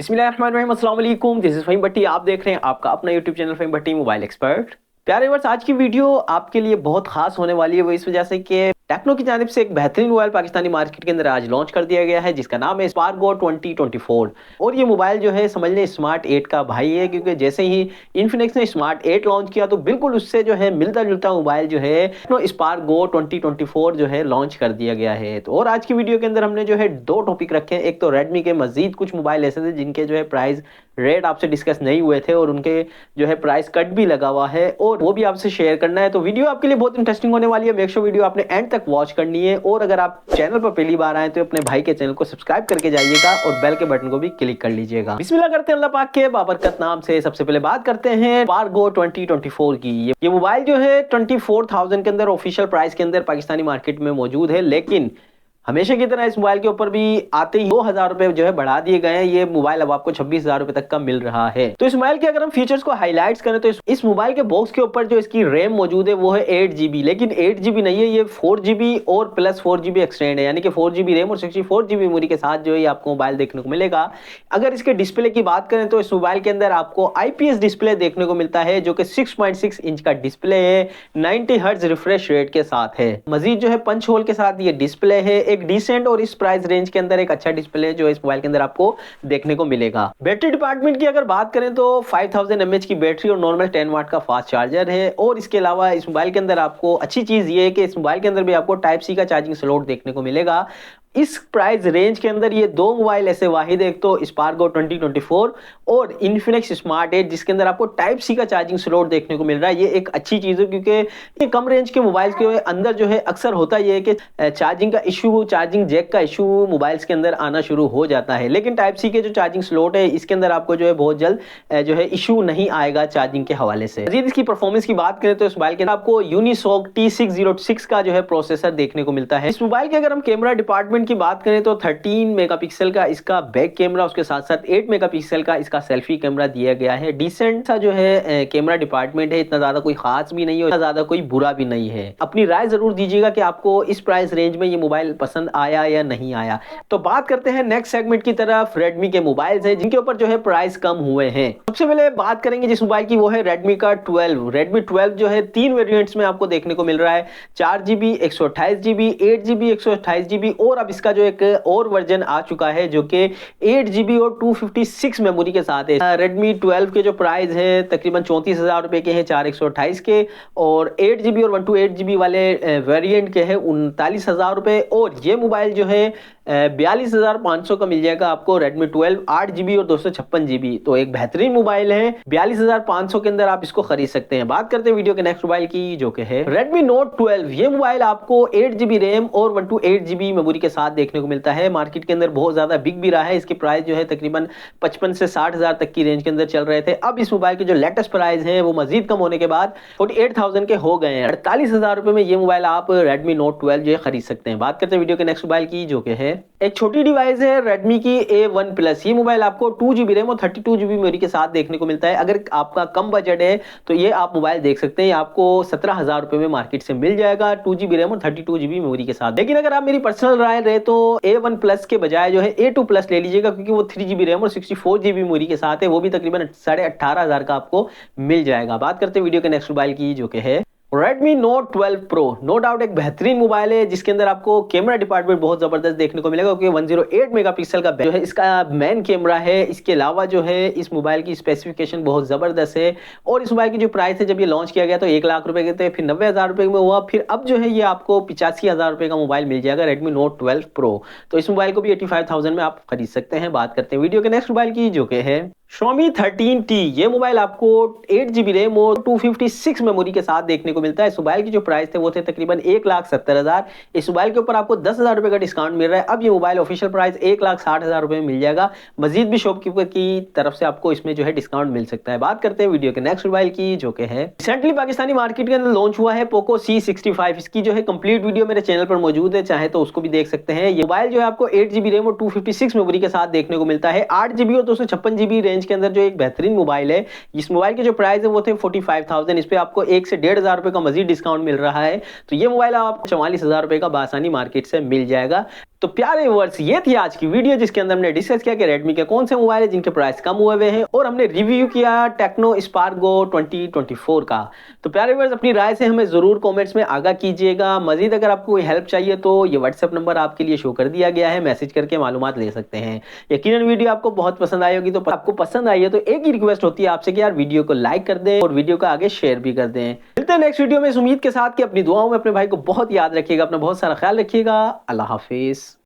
बिस्मिल्लाहिर्रहमानिर्रहीम, अस्सलाम वालेकुम। दिस इज फ़हीम भट्टी। आप देख रहे हैं आपका अपना यूट्यूब चैनल फ़हीम भट्टी मोबाइल एक्सपर्ट। प्यारे व्यूअर्स, आज की वीडियो आपके लिए बहुत खास होने वाली है। वो इस वजह से कि टेक्नो की जानिब से एक बेहतरीन मोबाइल पाकिस्तानी मार्केट के अंदर आज लॉन्च कर दिया गया है, जिसका नाम है स्पार्क गो 2024। और ये मोबाइल जो है समझ लें स्मार्ट 8 का भाई है, क्योंकि जैसे ही इन्फिनिक्स ने स्मार्ट 8 लॉन्च किया तो बिल्कुल उससे जो है मिलता जुलता मोबाइल जो है स्पार्क गो 2024 जो है लॉन्च कर दिया गया है। तो और आज की वीडियो के अंदर हमने जो है दो टॉपिक रखे हैं। एक तो रेडमी के मजीद कुछ मोबाइल ऐसे थे जिनके जो है प्राइस रेट आपसे डिस्कस नहीं हुए थे और उनके जो है प्राइस कट भी लगा हुआ है, और वो भी आपसे शेयर करना है। तो वीडियो आपके लिए बहुत इंटरेस्टिंग होने वाली है। मेक श्योर वीडियो आपने एंड तक वॉच करनी है, और अगर आप चैनल पर पहली बार आए तो अपने भाई के चैनल को सब्सक्राइब करके जाइएगा और बेल के बटन को भी क्लिक कर लीजिएगा। बिस्मिल्लाह करते हैं अल्लाह पाक के बाबरकत नाम से। सबसे पहले बात करते हैं स्पार्क गो 2024 की। ये मोबाइल जो है 24,000 के अंदर ऑफिशियल प्राइस के अंदर पाकिस्तानी मार्केट में मौजूद है, लेकिन हमेशा की तरह इस मोबाइल के ऊपर भी आते ही 2,000 रुपए जो है बढ़ा दिए गए हैं। ये मोबाइल अब आपको 26,000 रुपए तक का मिल रहा है। तो इस मोबाइल के अगर हम फीचर्स को हाईलाइट्स करें तो इस मोबाइल के बॉक्स के ऊपर जो इसकी रैम मौजूद है वो है 8GB, लेकिन 8GB नहीं है, ये 4GB और प्लस 4GB एक्सटेंड है, यानी कि 4GB रैम और 64GB मेमोरी के साथ जो है आपको मोबाइल देखने को मिलेगा। अगर इसके डिस्प्ले की बात करें तो इस मोबाइल के अंदर आपको IPS डिस्प्ले देखने को मिलता है, जो कि 6.6 इंच का डिस्प्ले है, 90 हर्ट्ज रिफ्रेश रेट के साथ है। मजीद जो है पंच होल के साथ ये डिस्प्ले है, एक डिसेंट और इस प्राइस रेंज के अंदर एक अच्छा डिस्प्ले जो इस मोबाइल के अंदर आपको देखने को मिलेगा। बैटरी डिपार्टमेंट की अगर बात करें तो 5000 mAh की बैटरी और नॉर्मल 10 वाट का फास्ट चार्जर है। और इसके अलावा इस मोबाइल के अंदर आपको अच्छी चीज ये है कि इस मोबाइल के अंदर भी आपको टाइप सी का चार्जिंग स्लॉट देखने को मिलेगा। इस प्राइस रेंज के अंदर ये दो मोबाइल ऐसे वाहिद है, एक तो स्पार्क गो 2024 और इन्फिनिक्स स्मार्ट 8, जिसके अंदर आपको टाइप सी का चार्जिंग स्लॉट देखने को मिल रहा है। ये एक अच्छी चीज है, क्योंकि ये कम रेंज के मोबाइल्स के अंदर जो है अक्सर होता ये है कि चार्जिंग का इशू, चार्जिंग जैक का इशू मोबाइल्स के अंदर आना शुरू हो जाता है, लेकिन टाइप सी के जो चार्जिंग स्लॉट है इसके अंदर आपको जो है बहुत जल्द जो है इशू नहीं आएगा चार्जिंग के हवाले से। मजीद इसकी परफॉर्मेंस की बात करें तो इस मोबाइल के अंदर आपको यूनिसॉक T606 का जो है प्रोसेसर देखने को मिलता है। इस मोबाइल के अगर हम कैमरा डिपार्टमेंट की बात करें तो 13 मेगापिक्सल का इसका बैक कैमरा, उसके साथ साथ 8 मेगापिक्सल का इसका सेल्फी कैमरा दिया गया है। डिसेंट सा जो है कैमरा डिपार्टमेंट है, इतना ज्यादा कोई खास भी नहीं है, इतना ज्यादा कोई बुरा भी नहीं है। अपनी राय जरूर दीजिएगा कि आपको इस प्राइस रेंज में ये मोबाइल पसंद आया या नहीं आया। तो बात करते हैं नेक्स्ट सेगमेंट की तरफ। रेडमी के मोबाइल्स हैं जिनके ऊपर जो है प्राइस कम हुए हैं। सबसे पहले बात करेंगे जिस मोबाइल की, वो है रेडमी का 12। रेडमी 12 जो है 3 वेरिएंट्स में आपको देखने को मिल रहा है, 4GB 128GB, 8GB 128GB, और अब इसका जो एक और वर्जन आ चुका है जो कि 8GB और 256 मेमोरी के साथ है। रेडमी 12 के जो प्राइस है तकरीबन 34,000 रुपए के हैं, 4/128 के, और 8GB और 128GB वाले वेरिएंट के हैं 39,000 रुपए। और ये मोबाइल जो है 42,500 का मिल जाएगा आपको रेडमी 12, 8GB और 256GB। तो एक बेहतरीन मोबाइल है, 42,500 के अंदर आप इसको खरीद सकते हैं। बात करते हैं वीडियो के नेक्स्ट मोबाइल की, जो कि है रेडमी नोट 12। ये मोबाइल आपको 8GB रैम और 128GB मेमोरी के साथ देखने को मिलता है। मार्केट के अंदर बहुत ज्यादा बिक भी रहा है। इसके प्राइस जो है तकरीबन 55 से 60,000 तक की रेंज के अंदर चल रहे थे। अब इस मोबाइल के जो लेटेस्ट प्राइस है वो मजीद कम होने के बाद 48,000 के हो गए हैं। 48,000 रुपए में ये मोबाइल आप रेडमी नोट 12 जो है खरीद सकते हैं। बात करते हैं वीडियो के नेक्स्ट मोबाइल की, जो कि है एक छोटी डिवाइस है रेडमी की A1 प्लस। ये मोबाइल आपको 2GB रैम और 32GB मेमोरी के साथ देखने को मिलता है। अगर आपका कम बजट है तो ये आप मोबाइल देख सकते हैं, आपको 17,000 रुपए में मार्केट से मिल जाएगा 2GB रैम और 32GB मेमोरी के साथ। लेकिन अगर आप मेरी पर्सनल राय रहे तो A1 प्लस के बजाय जो है A2 प्लस ले लीजिएगा, क्योंकि वो 3GB रैम और 64GB मेमोरी के साथ है। वो भी तकरीबन 18,500 का आपको मिल जाएगा। बात करते हैं वीडियो के नेक्स्ट मोबाइल की, जो कि है Redmi Note 12 Pro। No doubt एक बेहतरीन मोबाइल है जिसके अंदर आपको कैमरा डिपार्टमेंट बहुत जबरदस्त देखने को मिलेगा, क्योंकि 108 मेगापिक्सल का जो है इसका मेन कैमरा है। इसके अलावा जो है इस मोबाइल की स्पेसिफिकेशन बहुत जबरदस्त है। और इस मोबाइल की जो प्राइस है जब ये लॉन्च किया गया तो 1 लाख रुपए के थे, फिर 90,000 रुपए में हुआ, फिर अब जो है ये आपको 85,000 रुपए का मोबाइल मिल जाएगा Redmi Note 12 Pro। तो इस मोबाइल को भी 85,000 में आप खरीद सकते हैं। बात करते हैं वीडियो के नेक्स्ट मोबाइल की, जो कि है Xiaomi 13T। ये मोबाइल आपको 8GB रैम और 256 मेमोरी के साथ देखने को मिलता है। इस मोबाइल की जो प्राइस थे वो थे तकरीबन 1,70,000। इस मोबाइल के ऊपर आपको 10,000 रुपए का डिस्काउंट मिल रहा है। अब ये मोबाइल ऑफिशियल प्राइस 1,60,000 रुपए में मिल जाएगा। मजीद भी शॉपकीपर की तरफ से आपको इसमें जो है डिस्काउंट मिल सकता है। बात करते हैं वीडियो के नेक्स्ट मोबाइल की, जो कि है रिसेंटली पाकिस्तानी मार्केट के अंदर लॉन्च हुआ है Poco C65। इसकी जो है कंप्लीट वीडियो मेरे चैनल पर मौजूद है, चाहे तो उसको भी देख सकते हैं। ये मोबाइल जो है आपको 8GB रैम और 256 मेमोरी के साथ देखने को मिलता है। 8GB और 256GB रेंज के अंदर जो एक बेहतरीन मोबाइल है। इस मोबाइल के जो प्राइस है वो थे 45,000। इस पे आपको 1 से 1,500 रुपए का मजीद डिस्काउंट मिल रहा है। तो ये मोबाइल आपको 44,000 रुपए का बासानी मार्केट से मिल जाएगा। तो प्यारे व्यूअर्स, ये थी आज की वीडियो जिसके अंदर हमने डिस्कस किया कि रेडमी के कौन से मोबाइल है जिनके प्राइस कम हुए हुए हैं, और हमने रिव्यू किया टेक्नो स्पार्क गो 2024 का। तो प्यारे व्यूअर्स, अपनी राय से हमें जरूर कमेंट्स में आगाह कीजिएगा। मजीद अगर आपको कोई हेल्प चाहिए तो ये व्हाट्सएप नंबर आपके लिए शो कर दिया गया है, मैसेज करके मालूमात ले सकते हैं। यकीनन वीडियो आपको बहुत पसंद आई होगी। तो आपको पसंद आई है तो एक ही रिक्वेस्ट होती है आपसे कि यार वीडियो को लाइक कर दें और वीडियो को आगे शेयर भी कर दें। मिलते हैं नेक्स्ट वीडियो में इस उम्मीद के साथ कि अपनी दुआओं में अपने भाई को बहुत याद रखिएगा, अपना बहुत सारा ख्याल रखिएगा। अल्लाह हाफिज।